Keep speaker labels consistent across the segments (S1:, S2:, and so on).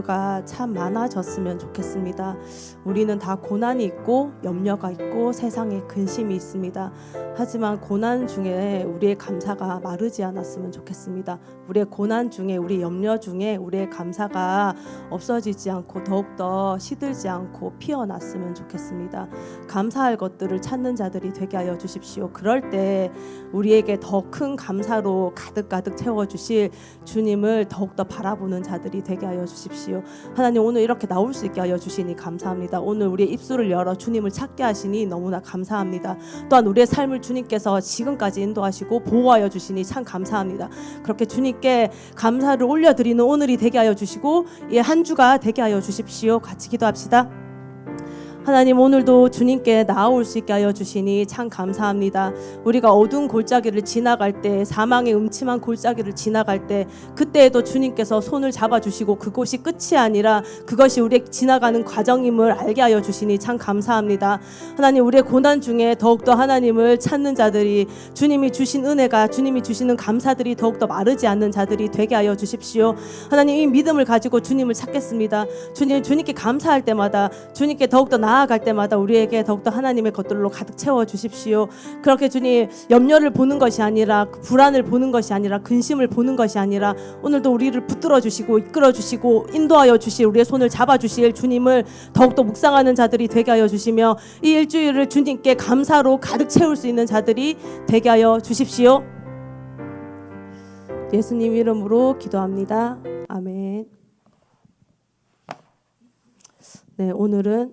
S1: 가 참 많아졌으면 좋겠습니다. 우리는 다 고난이 있고 염려가 있고 세상에 근심이 있습니다. 하지만 고난 중에 우리의 감사가 마르지 않았으면 좋겠습니다. 우리의 고난 중에, 우리 염려 중에 우리의 감사가 없어지지 않고 더욱더 시들지 않고 피어났으면 좋겠습니다. 감사할 것들을 찾는 자들이 되게 하여 주십시오. 그럴 때 우리에게 더 큰 감사로 가득가득 채워주실 주님을 더욱더 바라보는 자들이 되게 하여 주십시오. 하나님, 오늘 이렇게 나올 수 있게 하여 주시니 감사합니다. 오늘 우리의 입술을 열어 주님을 찾게 하시니 너무나 감사합니다. 또한 우리의 삶을 주님께서 지금까지 인도하시고 보호하여 주시니 참 감사합니다. 그렇게 주님께 감사를 올려드리는 오늘이 되게 하여 주시고 이 한 주가 되게 하여 주십시오. 같이 기도합시다. 하나님, 오늘도 주님께 나아올 수 있게 하여 주시니 참 감사합니다. 우리가 어두운 골짜기를 지나갈 때, 사망의 음침한 골짜기를 지나갈 때, 그때에도 주님께서 손을 잡아주시고 그곳이 끝이 아니라 그것이 우리의 지나가는 과정임을 알게 하여 주시니 참 감사합니다. 하나님, 우리의 고난 중에 더욱더 하나님을 찾는 자들이, 주님이 주신 은혜가, 주님이 주시는 감사들이 더욱더 마르지 않는 자들이 되게 하여 주십시오. 하나님, 이 믿음을 가지고 주님을 찾겠습니다. 주님께 감사할 때마다, 주님께 더욱더 나아갈 때마다 우리에게 더욱더 하나님의 것들로 가득 채워 주십시오. 그렇게 주님, 염려를 보는 것이 아니라, 불안을 보는 것이 아니라, 근심을 보는 것이 아니라, 오늘도 우리를 붙들어 주시고 이끌어 주시고 인도하여 주실, 우리의 손을 잡아 주실 주님을 더욱더 묵상하는 자들이 되게 하여 주시며, 이 일주일을 주님께 감사로 가득 채울 수 있는 자들이 되게 하여 주십시오. 예수님 이름으로 기도합니다. 아멘. 네, 오늘은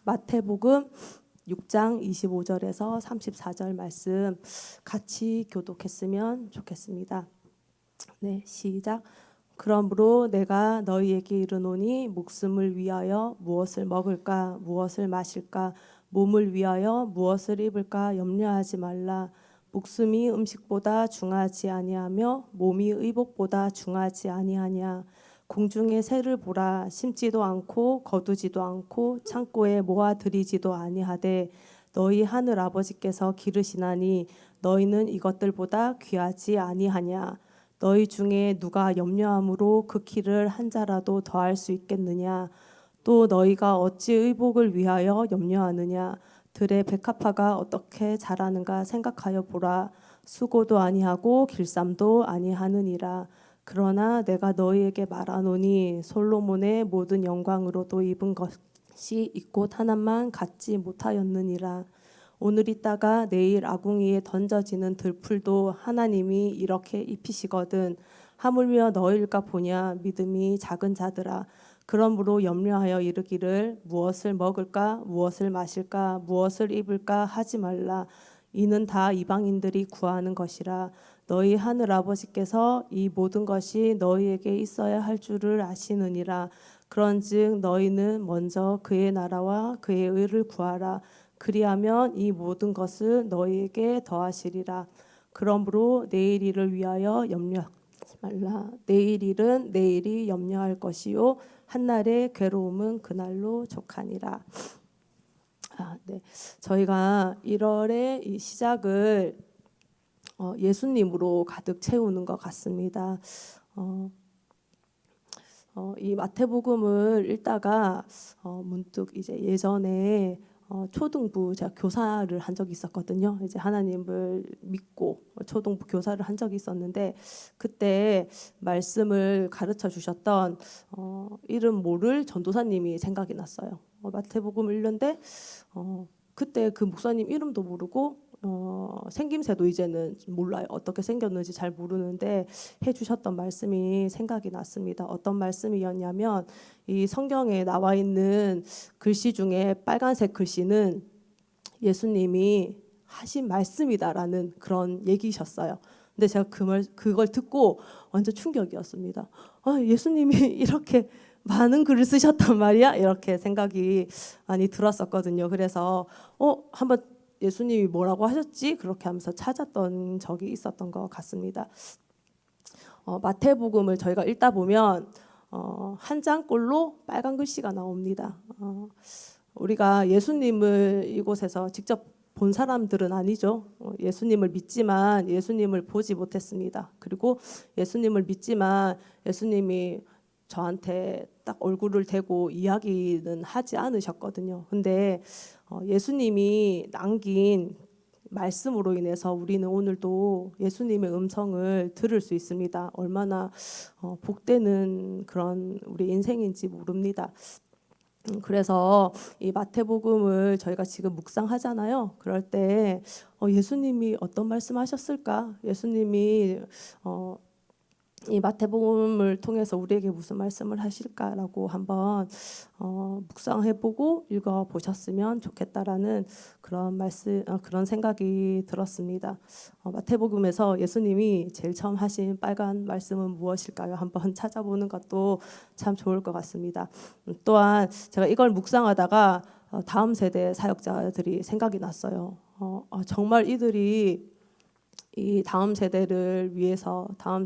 S1: 마태복음 6장 25절에서 34절 말씀 같이 교독했으면 좋겠습니다. 네, 시작. 그러므로 내가 너희에게 이르노니 목숨을 위하여 무엇을 먹을까, 무엇을 마실까, 몸을 위하여 무엇을 입을까 염려하지 말라. 목숨이 음식보다 중하지 아니하며 몸이 의복보다 중하지 아니하냐. 공중의 새를 보라. 심지도 않고 거두지도 않고 창고에 모아들이지도 아니하되 너희 하늘 아버지께서 기르시나니 너희는 이것들보다 귀하지 아니하냐. 너희 중에 누가 염려함으로 그 키를 한 자라도 더할 수 있겠느냐. 또 너희가 어찌 의복을 위하여 염려하느냐. 들의 백합화가 어떻게 자라는가 생각하여 보라. 수고도 아니하고 길쌈도 아니하느니라. 그러나 내가 너희에게 말하노니 솔로몬의 모든 영광으로도 입은 것이 이곳 하나만 갖지 못하였느니라. 오늘 있다가 내일 아궁이에 던져지는 들풀도 하나님이 이렇게 입히시거든. 하물며 너희일까 보냐. 믿음이 작은 자들아. 그러므로 염려하여 이르기를 무엇을 먹을까, 무엇을 마실까, 무엇을 입을까 하지 말라. 이는 다 이방인들이 구하는 것이라. 너희 하늘 아버지께서 이 모든 것이 너희에게 있어야 할 줄을 아시느니라. 그런즉 너희는 먼저 그의 나라와 그의 의를 구하라. 그리하면 이 모든 것을 너희에게 더하시리라. 그러므로 내일 일을 위하여 염려하지 말라. 내일 일은 내일이 염려할 것이요 한날의 괴로움은 그날로 족하니라. 네. 저희가 1월의 이 시작을 예수님으로 가득 채우는 것 같습니다. 이 마태복음을 읽다가 문득 이제 예전에 초등부 제가 교사를 한 적이 있었거든요. 이제 하나님을 믿고 초등부 교사를 한 적이 있었는데 그때 말씀을 가르쳐 주셨던 이름 모를 전도사님이 생각이 났어요. 마태복음을 읽는데 그때 그 목사님 이름도 모르고 생김새도 이제는 몰라요. 어떻게 생겼는지 잘 모르는데 해주셨던 말씀이 생각이 났습니다. 어떤 말씀이었냐면 이 성경에 나와 있는 글씨 중에 빨간색 글씨는 예수님이 하신 말씀이다라는 그런 얘기셨어요. 근데 제가 그걸 듣고 완전 충격이었습니다. 예수님이 이렇게 많은 글을 쓰셨단 말이야? 이렇게 생각이 많이 들었었거든요. 그래서 한번 예수님이 뭐라고 하셨지? 그렇게 하면서 찾았던 적이 있었던 것 같습니다. 마태복음을 저희가 읽다 보면 한 장꼴로 빨간 글씨가 나옵니다. 우리가 예수님을 이곳에서 직접 본 사람들은 아니죠. 예수님을 믿지만 예수님을 보지 못했습니다. 그리고 예수님을 믿지만 예수님이 저한테 딱 얼굴을 대고 이야기는 하지 않으셨거든요. 근데 예수님이 남긴 말씀으로 인해서 우리는 오늘도 예수님의 음성을 들을 수 있습니다. 얼마나 복되는 그런 우리 인생인지 모릅니다. 그래서 이 마태복음을 저희가 지금 묵상하잖아요. 그럴 때 예수님이 어떤 말씀하셨을까? 예수님이 이 마태복음을 통해서 우리에게 무슨 말씀을 하실까라고 한번 묵상해보고 읽어보셨으면 좋겠다라는 그런 그런 생각이 들었습니다. 마태복음에서 예수님이 제일 처음 하신 빨간 말씀은 무엇일까요? 한번 찾아보는 것도 참 좋을 것 같습니다. 또한 제가 이걸 묵상하다가 다음 세대 사역자들이 생각이 났어요. 정말 이들이 이 다음 세대를 위해서 다음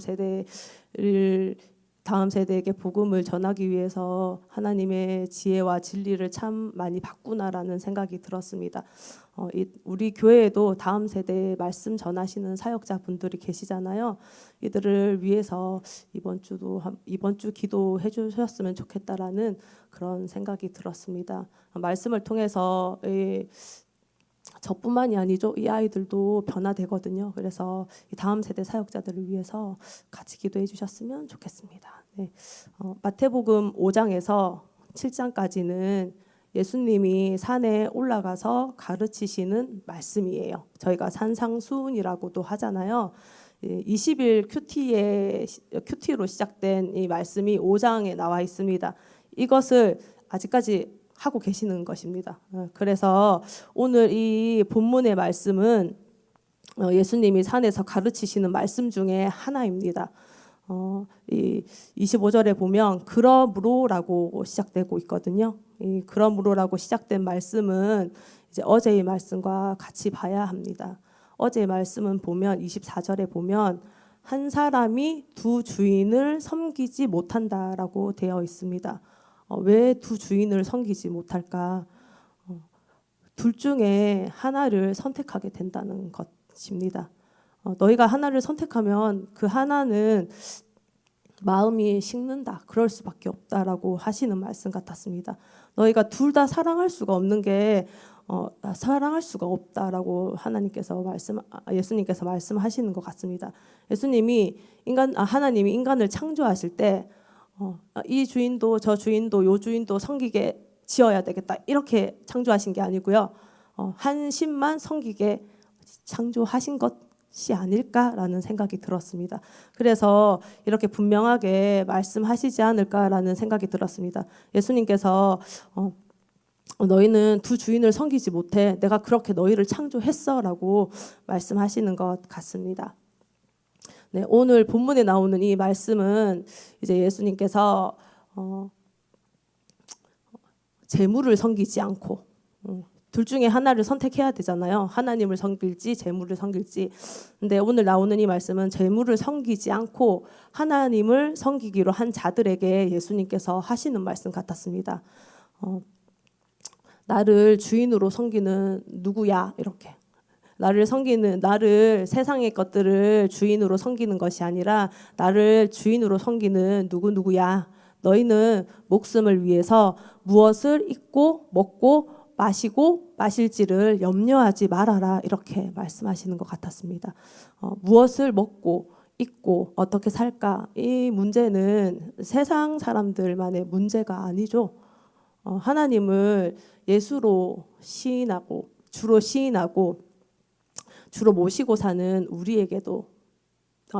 S1: 세대에게 복음을 전하기 위해서 하나님의 지혜와 진리를 참 많이 봤구나라는 생각이 들었습니다. 우리 교회에도 다음 세대에 말씀 전하시는 사역자분들이 계시잖아요. 이들을 위해서 이번 주 기도해 주셨으면 좋겠다라는 그런 생각이 들었습니다. 말씀을 통해서 저뿐만이 아니죠. 이 아이들도 변화되거든요. 그래서 다음 세대 사역자들을 위해서 같이 기도해 주셨으면 좋겠습니다. 네. 마태복음 5장에서 7장까지는 예수님이 산에 올라가서 가르치시는 말씀이에요. 저희가 산상수훈이라고도 하잖아요. 20일 큐티로 시작된 이 말씀이 5장에 나와 있습니다. 이것을 아직까지 하고 계시는 것입니다. 그래서 오늘 이 본문의 말씀은 예수님이 산에서 가르치시는 말씀 중에 하나입니다. 이 25절에 보면 그러므로라고 시작되고 있거든요. 이 그러므로라고 시작된 말씀은 이제 어제의 말씀과 같이 봐야 합니다. 어제의 말씀은 보면 24절에 보면 한 사람이 두 주인을 섬기지 못한다라고 되어 있습니다. 왜 두 주인을 섬기지 못할까? 둘 중에 하나를 선택하게 된다는 것입니다. 너희가 하나를 선택하면 그 하나는 마음이 식는다. 그럴 수밖에 없다라고 하시는 말씀 같았습니다. 너희가 둘 다 사랑할 수가 없는 게 사랑할 수가 없다라고 예수님께서 말씀하시는 것 같습니다. 하나님이 인간을 창조하실 때 이 주인도 저 주인도 요 주인도 섬기게 지어야 되겠다 이렇게 창조하신 게 아니고요. 한 신만 섬기게 창조하신 것이 아닐까라는 생각이 들었습니다. 그래서 이렇게 분명하게 말씀하시지 않을까라는 생각이 들었습니다. 예수님께서 너희는 두 주인을 섬기지 못해. 내가 그렇게 너희를 창조했어라고 말씀하시는 것 같습니다. 네, 오늘 본문에 나오는 이 말씀은 이제 예수님께서 재물을 섬기지 않고 둘 중에 하나를 선택해야 되잖아요. 하나님을 섬길지 재물을 섬길지. 근데 오늘 나오는 이 말씀은 재물을 섬기지 않고 하나님을 섬기기로 한 자들에게 예수님께서 하시는 말씀 같았습니다. 나를 주인으로 섬기는 누구야? 이렇게. 나를 세상의 것들을 주인으로 섬기는 것이 아니라 나를 주인으로 섬기는 누구야? 너희는 목숨을 위해서 무엇을 입고 먹고 마시고 마실지를 염려하지 말아라. 이렇게 말씀하시는 것 같았습니다. 무엇을 먹고 입고 어떻게 살까? 이 문제는 세상 사람들만의 문제가 아니죠. 하나님을 예수로 시인하고 주로 모시고 사는 우리에게도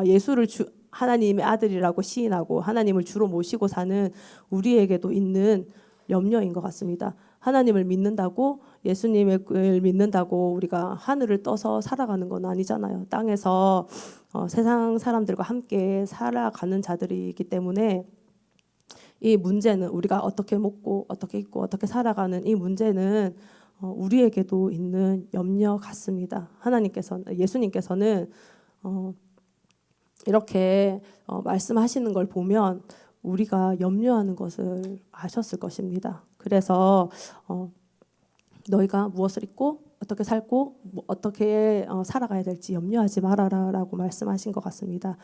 S1: 예수를 하나님의 아들이라고 시인하고 하나님을 주로 모시고 사는 우리에게도 있는 염려인 것 같습니다. 하나님을 믿는다고 예수님을 믿는다고 우리가 하늘을 떠서 살아가는 건 아니잖아요. 땅에서 세상 사람들과 함께 살아가는 자들이기 때문에 이 문제는 우리가 어떻게 먹고 어떻게 입고 어떻게 살아가는 이 문제는 우리에게도 있는 염려 같습니다. 예수님께서는 이렇게 말씀하시는 걸 보면 우리가 염려하는 것을 아셨을 것입니다. 그래서 너희가 무엇을 입고 어떻게 살고 어떻게 살아가야 될지 염려하지 말아라라고 말씀하신 것 같습니다.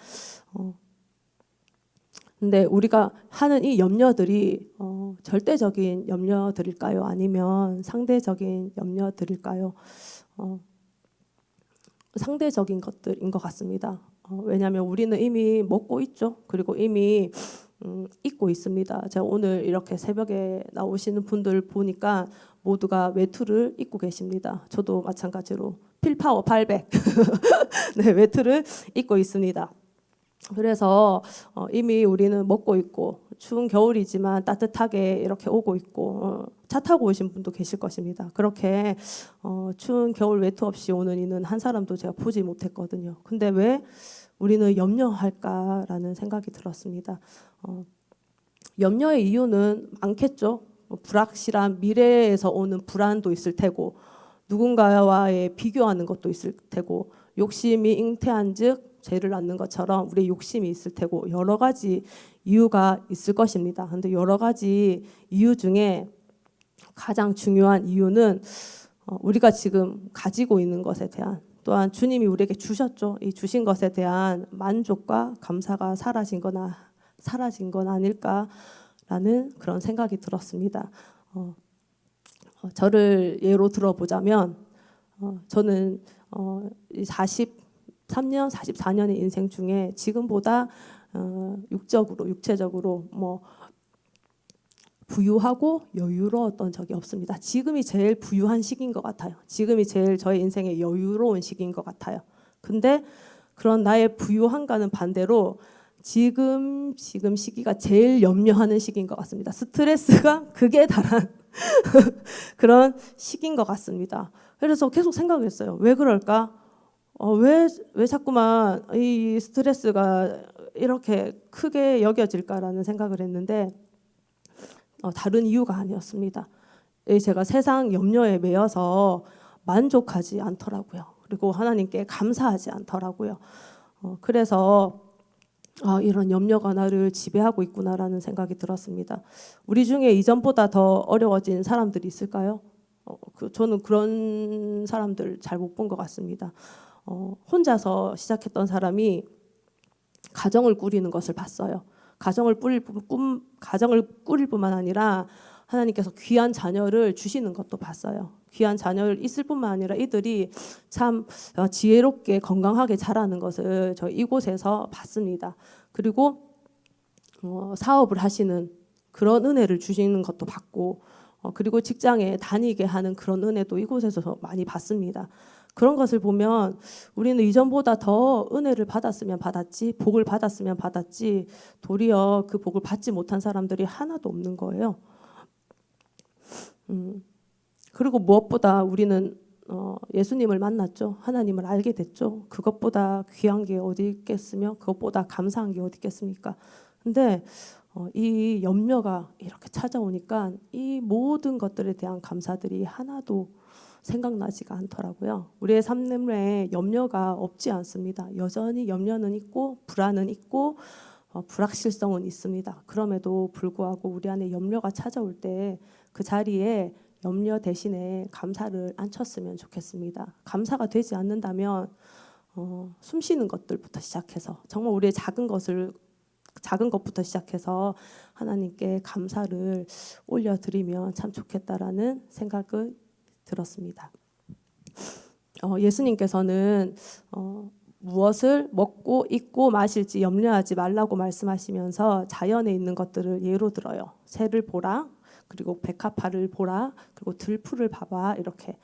S1: 근데 우리가 하는 이 염려들이 절대적인 염려들일까요? 아니면 상대적인 염려들일까요? 상대적인 것들인 것 같습니다. 왜냐하면 우리는 이미 먹고 있죠. 그리고 이미 입고 있습니다. 제가 오늘 이렇게 새벽에 나오시는 분들 보니까 모두가 외투를 입고 계십니다. 저도 마찬가지로 필파워 800 네, 외투를 입고 있습니다. 그래서 이미 우리는 먹고 있고 추운 겨울이지만 따뜻하게 이렇게 오고 있고 차 타고 오신 분도 계실 것입니다. 그렇게 추운 겨울 외투 없이 오는 이는 한 사람도 제가 보지 못했거든요. 근데 왜 우리는 염려할까라는 생각이 들었습니다. 염려의 이유는 많겠죠. 불확실한 미래에서 오는 불안도 있을 테고 누군가와의 비교하는 것도 있을 테고 욕심이 잉태한즉 죄를 낳는 것처럼 우리의 욕심이 있을 테고 여러 가지 이유가 있을 것입니다. 근데 여러 가지 이유 중에 가장 중요한 이유는 우리가 지금 가지고 있는 것에 대한 또한 주님이 우리에게 주셨죠. 이 주신 것에 대한 만족과 감사가 사라진 건 아닐까라는 그런 생각이 들었습니다. 저를 예로 들어보자면 저는 43년, 44년의 인생 중에 지금보다 육체적으로 뭐 부유하고 여유로웠던 적이 없습니다. 지금이 제일 부유한 시기인 것 같아요. 지금이 제일 저의 인생의 여유로운 시기인 것 같아요. 근데 그런 나의 부유함과는 반대로 지금 시기가 제일 염려하는 시기인 것 같습니다. 스트레스가 극에 달한 그런 시기인 것 같습니다. 그래서 계속 생각했어요. 왜 그럴까? 왜 자꾸만 이 스트레스가 이렇게 크게 여겨질까라는 생각을 했는데 다른 이유가 아니었습니다. 제가 세상 염려에 매여서 만족하지 않더라고요. 그리고 하나님께 감사하지 않더라고요. 그래서 이런 염려가 나를 지배하고 있구나라는 생각이 들었습니다. 우리 중에 이전보다 더 어려워진 사람들이 있을까요? 저는 그런 사람들 잘 못 본 것 같습니다. 혼자서 시작했던 사람이 가정을 꾸리는 것을 봤어요. 가정을 꾸릴 뿐만 아니라 하나님께서 귀한 자녀를 주시는 것도 봤어요. 귀한 자녀를 있을 뿐만 아니라 이들이 참 지혜롭게 건강하게 자라는 것을 저 이곳에서 봤습니다. 그리고 사업을 하시는 그런 은혜를 주시는 것도 봤고 그리고 직장에 다니게 하는 그런 은혜도 이곳에서 많이 받습니다. 그런 것을 보면 우리는 이전보다 더 은혜를 받았으면 받았지, 복을 받았으면 받았지, 도리어 그 복을 받지 못한 사람들이 하나도 없는 거예요. 그리고 무엇보다 우리는 예수님을 만났죠. 하나님을 알게 됐죠. 그것보다 귀한 게 어디 있겠으며 그것보다 감사한 게 어디 있겠습니까? 근데 이 염려가 이렇게 찾아오니까 이 모든 것들에 대한 감사들이 하나도 생각나지가 않더라고요. 우리의 삶에 염려가 없지 않습니다. 여전히 염려는 있고 불안은 있고 불확실성은 있습니다. 그럼에도 불구하고 우리 안에 염려가 찾아올 때 그 자리에 염려 대신에 감사를 앉혔으면 좋겠습니다. 감사가 되지 않는다면 숨 쉬는 것들부터 시작해서 정말 우리의 작은 것부터 시작해서 하나님께 감사를 올려드리면 참 좋겠다라는 생각을 들었습니다. 예수님께서는 무엇을 먹고 입고 마실지 염려하지 말라고 말씀하시면서 자연에 있는 것들을 예로 들어요. 새를 보라, 그리고 백합화를 보라, 그리고 들풀을 봐봐. 이렇게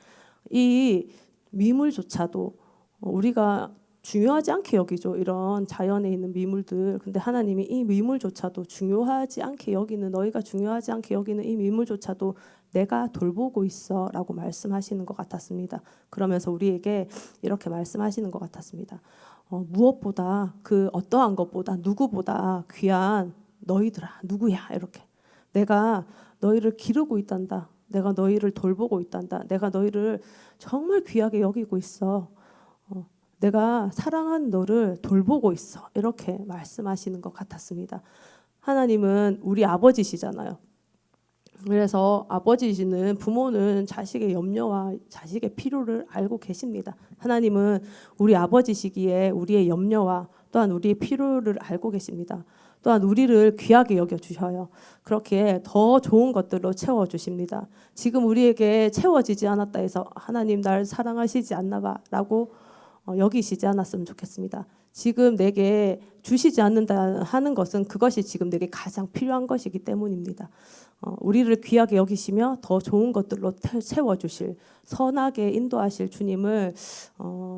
S1: 이 미물조차도 우리가 중요하지 않게 여기죠. 이런 자연에 있는 미물들. 근데 하나님이 이 미물조차도 중요하지 않게 여기는, 너희가 중요하지 않게 여기는 이 미물조차도 내가 돌보고 있어 라고 말씀하시는 것 같았습니다. 그러면서 우리에게 이렇게 말씀하시는 것 같았습니다. 무엇보다 그 어떠한 것보다 누구보다 귀한 너희들아 누구야 이렇게 내가 너희를 기르고 있단다. 내가 너희를 돌보고 있단다. 내가 너희를 정말 귀하게 여기고 있어. 내가 사랑한 너를 돌보고 있어. 이렇게 말씀하시는 것 같았습니다. 하나님은 우리 아버지시잖아요. 그래서 아버지시는 부모는 자식의 염려와 자식의 필요를 알고 계십니다. 하나님은 우리 아버지시기에 우리의 염려와 또한 우리의 필요를 알고 계십니다. 또한 우리를 귀하게 여겨주셔요. 그렇게 더 좋은 것들로 채워주십니다. 지금 우리에게 채워지지 않았다 해서 하나님 날 사랑하시지 않나 봐라고 여기시지 않았으면 좋겠습니다. 지금 내게 주시지 않는다 하는 것은 그것이 지금 내게 가장 필요한 것이기 때문입니다. 우리를 귀하게 여기시며 더 좋은 것들로 채워주실, 선하게 인도하실 주님을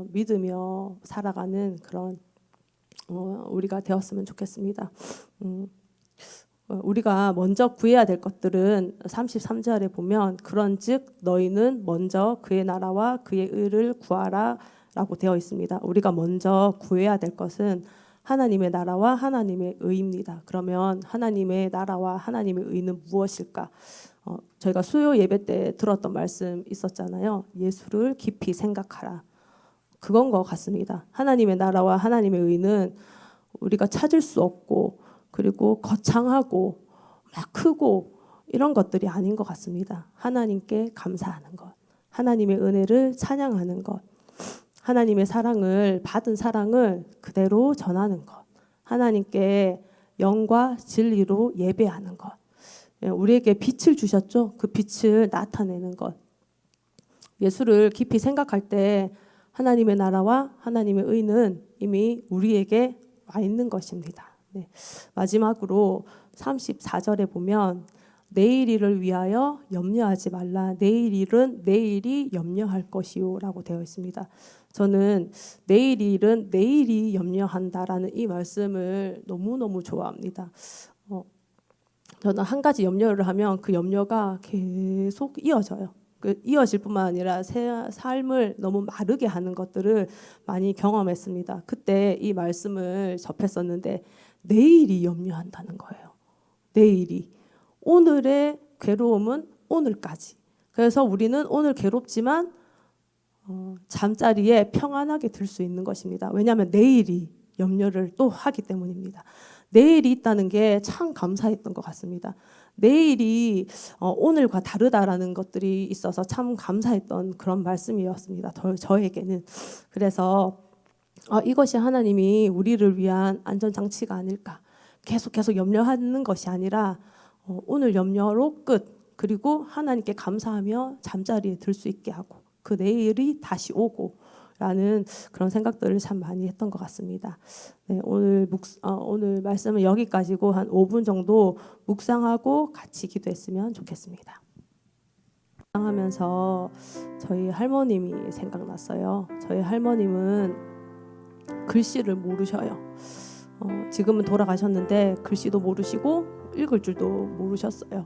S1: 믿으며 살아가는 그런 우리가 되었으면 좋겠습니다. 우리가 먼저 구해야 될 것들은 33절에 보면 그런즉 너희는 먼저 그의 나라와 그의 의를 구하라 라고 되어 있습니다. 우리가 먼저 구해야 될 것은 하나님의 나라와 하나님의 의입니다. 그러면 하나님의 나라와 하나님의 의는 무엇일까? 저희가 수요 예배 때 들었던 말씀 있었잖아요. 예수를 깊이 생각하라. 그건 것 같습니다. 하나님의 나라와 하나님의 의는 우리가 찾을 수 없고 그리고 거창하고 막 크고 이런 것들이 아닌 것 같습니다. 하나님께 감사하는 것, 하나님의 은혜를 찬양하는 것, 하나님의 사랑을 받은 사랑을 그대로 전하는 것, 하나님께 영과 진리로 예배하는 것, 우리에게 빛을 주셨죠. 그 빛을 나타내는 것. 예수를 깊이 생각할 때 하나님의 나라와 하나님의 의는 이미 우리에게 와 있는 것입니다. 네. 마지막으로 34절에 보면 내일 일을 위하여 염려하지 말라. 내일 일은 내일이 염려할 것이요 라고 되어 있습니다. 저는 내일 일은 내일이 염려한다라는 이 말씀을 너무너무 좋아합니다. 저는 한 가지 염려를 하면 그 염려가 계속 이어져요. 이어질 뿐만 아니라 삶을 너무 마르게 하는 것들을 많이 경험했습니다. 그때 이 말씀을 접했었는데 내일이 염려한다는 거예요. 내일이. 오늘의 괴로움은 오늘까지. 그래서 우리는 오늘 괴롭지만 잠자리에 평안하게 들 수 있는 것입니다. 왜냐하면 내일이 염려를 또 하기 때문입니다. 내일이 있다는 게 참 감사했던 것 같습니다. 내일이 오늘과 다르다라는 것들이 있어서 참 감사했던 그런 말씀이었습니다. 저에게는. 그래서 이것이 하나님이 우리를 위한 안전장치가 아닐까. 계속 염려하는 것이 아니라 오늘 염려로 끝. 그리고 하나님께 감사하며 잠자리에 들 수 있게 하고 그 내일이 다시 오고 라는 그런 생각들을 참 많이 했던 것 같습니다. 네, 오늘 말씀은 여기까지고 한 5분 정도 묵상하고 같이 기도했으면 좋겠습니다. 묵상하면서 저희 할머님이 생각났어요. 저희 할머님은 글씨를 모르셔요. 지금은 돌아가셨는데 글씨도 모르시고 읽을 줄도 모르셨어요.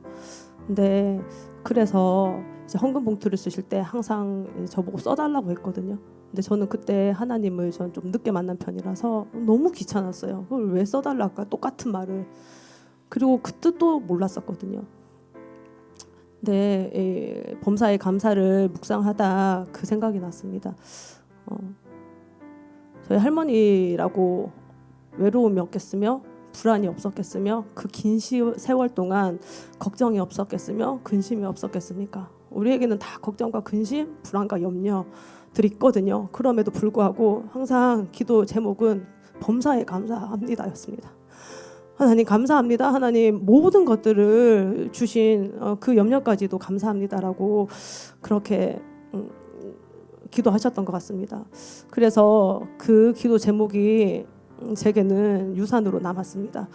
S1: 근데 그래서 이제 헌금 봉투를 쓰실 때 항상 저보고 써달라고 했거든요. 근데 저는 그때 하나님을 좀 늦게 만난 편이라서 너무 귀찮았어요. 그걸 왜 써달라 할까? 똑같은 말을. 그리고 그 뜻도 몰랐었거든요. 근데 범사의 감사를 묵상하다 그 생각이 났습니다. 저희 할머니라고 외로움이 없겠으며 불안이 없었겠으며 그 긴 세월 동안 걱정이 없었겠으며 근심이 없었겠습니까? 우리에게는 다 걱정과 근심, 불안과 염려들이 있거든요. 그럼에도 불구하고 항상 기도 제목은 범사에 감사합니다였습니다. 하나님 감사합니다. 하나님 모든 것들을 주신 그 염려까지도 감사합니다라고 그렇게 기도하셨던 것 같습니다. 그래서 그 기도 제목이 제게는 유산으로 남았습니다.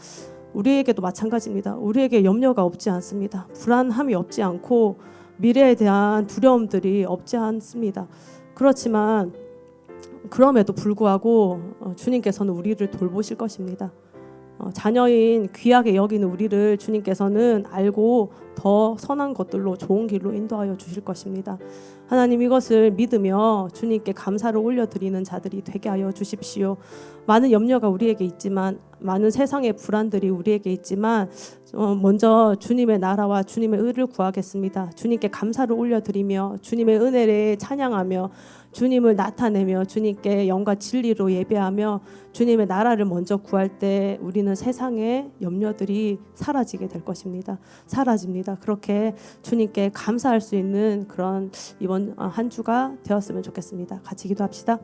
S1: 우리에게도 마찬가지입니다. 우리에게 염려가 없지 않습니다. 불안함이 없지 않고 미래에 대한 두려움들이 없지 않습니다. 그렇지만 그럼에도 불구하고 주님께서는 우리를 돌보실 것입니다. 자녀인 귀하게 여기는 우리를 주님께서는 알고 더 선한 것들로 좋은 길로 인도하여 주실 것입니다. 하나님 이것을 믿으며 주님께 감사를 올려드리는 자들이 되게 하여 주십시오. 많은 염려가 우리에게 있지만 많은 세상의 불안들이 우리에게 있지만 먼저 주님의 나라와 주님의 의를 구하겠습니다. 주님께 감사를 올려드리며 주님의 은혜를 찬양하며 주님을 나타내며 주님께 영과 진리로 예배하며 주님의 나라를 먼저 구할 때 우리는 세상의 염려들이 사라지게 될 것입니다. 사라집니다. 그렇게 주님께 감사할 수 있는 그런 이번 한 주가 되었으면 좋겠습니다. 같이 기도합시다.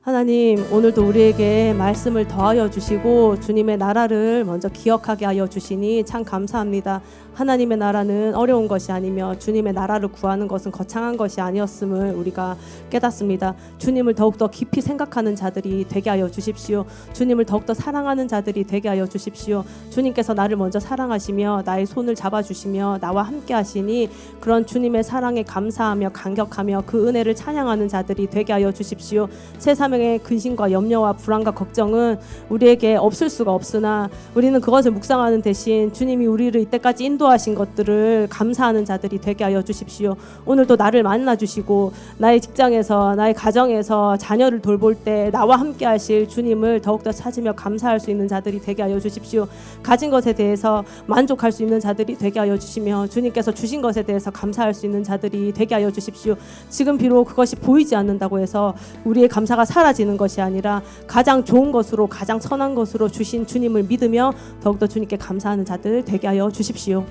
S1: 하나님, 오늘도 우리에게 말씀을 더하여 주시고 주님의 나라를 먼저 기억하게 하여 주시니 참 감사합니다. 하나님의 나라는 어려운 것이 아니며 주님의 나라를 구하는 것은 거창한 것이 아니었음을 우리가 깨닫습니다. 주님을 더욱더 깊이 생각하는 자들이 되게 하여 주십시오. 주님을 더욱더 사랑하는 자들이 되게 하여 주십시오. 주님께서 나를 먼저 사랑하시며 나의 손을 잡아주시며 나와 함께 하시니 그런 주님의 사랑에 감사하며 감격하며 그 은혜를 찬양하는 자들이 되게 하여 주십시오. 세상의 근심과 염려와 불안과 걱정은 우리에게 없을 수가 없으나 우리는 그것을 묵상하는 대신 주님이 우리를 이때까지 인도하신 것들을 감사하는 자들이 되게 하여 주십시오. 오늘도 나를 만나주시고 나의 직장에서 나의 가정에서 자녀를 돌볼 때 나와 함께 하실 주님을 더욱더 찾으며 감사할 수 있는 자들이 되게 하여 주십시오. 가진 것에 대해서 만족할 수 있는 자들이 되게 하여 주시며 주님께서 주신 것에 대해서 감사할 수 있는 자들이 되게 하여 주십시오. 지금 비록 그것이 보이지 않는다고 해서 우리의 감사가 사라지는 것이 아니라 가장 좋은 것으로 가장 선한 것으로 주신 주님을 믿으며 더욱더 주님께 감사하는 자들 되게 하여 주십시오.